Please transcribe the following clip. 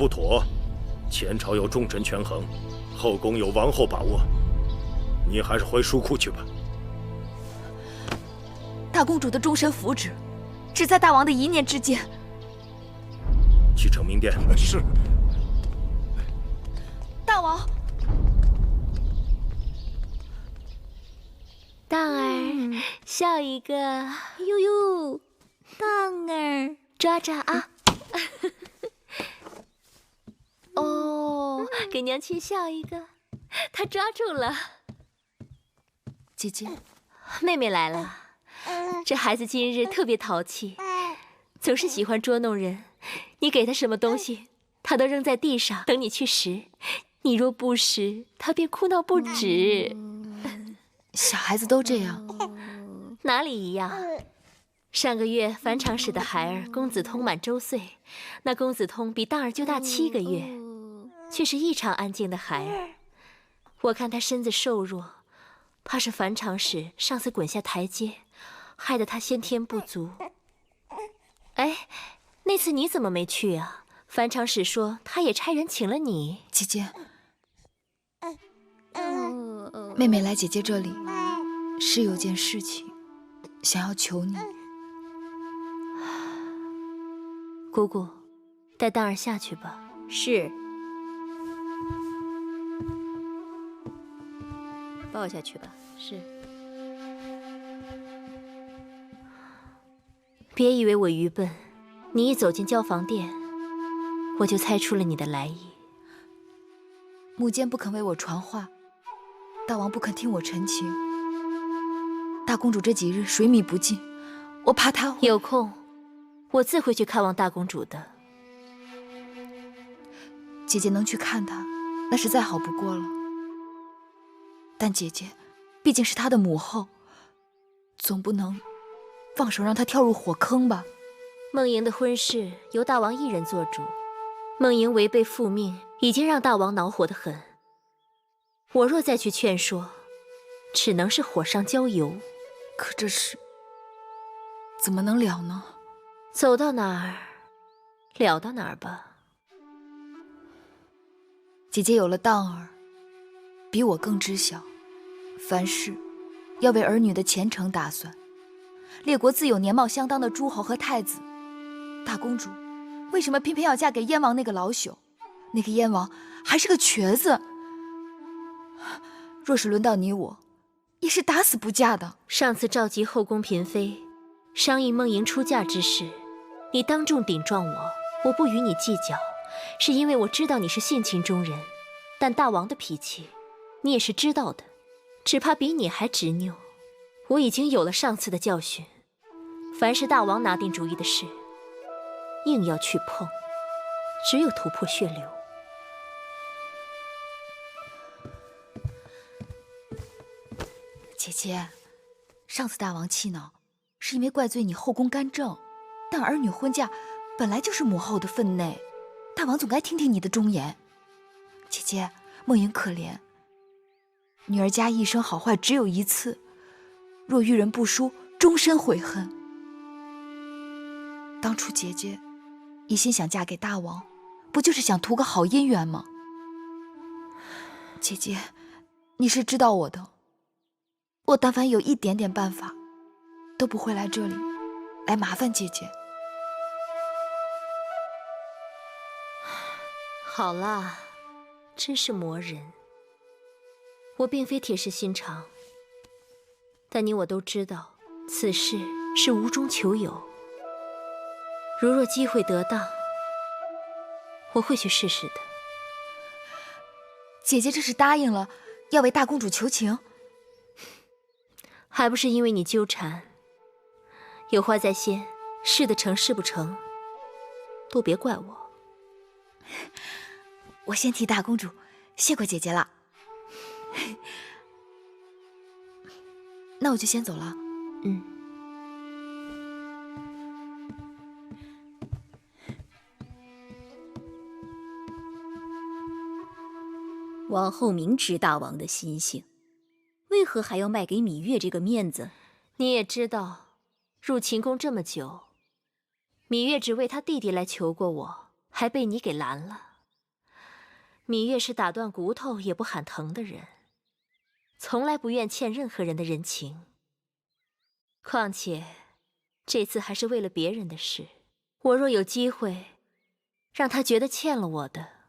不妥，前朝有重臣权衡，后宫有王后把握，你还是回书库去吧。大公主的终身福祉，只在大王的一念之间。去承明殿。是。大王。荡儿，笑一个。呦呦，荡儿，抓抓啊！哦，给娘亲笑一个，她抓住了。姐姐，妹妹来了。这孩子今日特别淘气，总是喜欢捉弄人。你給他什麼東西，他都扔在地上，等你去拾。你若不拾，他便哭鬧不止。小孩子都這樣，哪裡一樣？上個月返場使的孩兒公子通滿周歲，那公子通比荡兒就大7個月，卻是異常安靜的孩兒。我看他身子瘦弱，怕是返場使上次滾下台階，害得他先天不足。哎，那次你怎麼沒去啊？返場使說他也差人請了你。姐姐，妹妹來姐姐這裡是有件事情想要求你。姑姑，帶荡兒下去吧。是。抱下去吧。是。別以為我愚笨，你一走進交房殿，我就猜出了你的來意。母監不肯為我傳話，大王不肯聽我陳情。大公主這幾日水米不進，我怕她會……有空，我自會去看望大公主的。姐姐能去看她，那是再好不過了。但姐姐畢竟是她的母後，總不能放手讓她跳入火坑吧？夢瑩的婚事由大王一人做主，夢瑩違背父命，已經讓大王惱火得很。我若再去勸說，只能是火上澆油。可這事怎麼能了呢？走到哪兒，了到哪兒吧。姐姐有了蕩兒，比我更知曉，凡事要為兒女的前程打算。列國自有年貌相當的諸侯和太子，大公主為什麼偏偏要嫁給燕王那個老朽？那個燕王還是個瘸子。若是輪到你我，也是打死不嫁的。上次召集後宮嬪妃，商議夢瑩出嫁之事，你當眾頂撞我，我不與你計較，是因為我知道你是性情中人，但大王的脾氣，你也是知道的，只怕比你還執拗。我已經有了上次的教訓，凡是大王拿定主意的事，硬要去碰，只有突破血流。姐姐，上次大王氣惱，是因為怪罪你後宮干政，但兒女婚嫁本來就是母後的分內，大王總該聽聽你的忠言。姐姐，夢瑩可憐，女兒家一生好壞只有一次，若遇人不淑，終身悔恨。當初姐姐一心想嫁給大王，不就是想圖個好姻緣嗎？姐姐，你是知道我的，我但凡有一點點辦法，都不會來這裡來麻煩姐姐。好啦，真是磨人。我並非鐵石心腸，但你我都知道，此事是無中求有。如若機會得當，我會去試試的。姐姐這是答應了要為大公主求情，還不是因為你糾纏。有話在先，是得成是不成，都別怪我。我先替大公主謝過姐姐了。那我就先走了。王後明知大王的心性，為何還要賣給羋月這個面子？你也知道，入秦宮這麼久，羋月只為他弟弟來求過我，還被你給攔了。芈月是打斷骨頭也不喊疼的人，從來不願欠任何人的人情。況且，這次還是為了別人的事，我若有機會，讓他覺得欠了我的，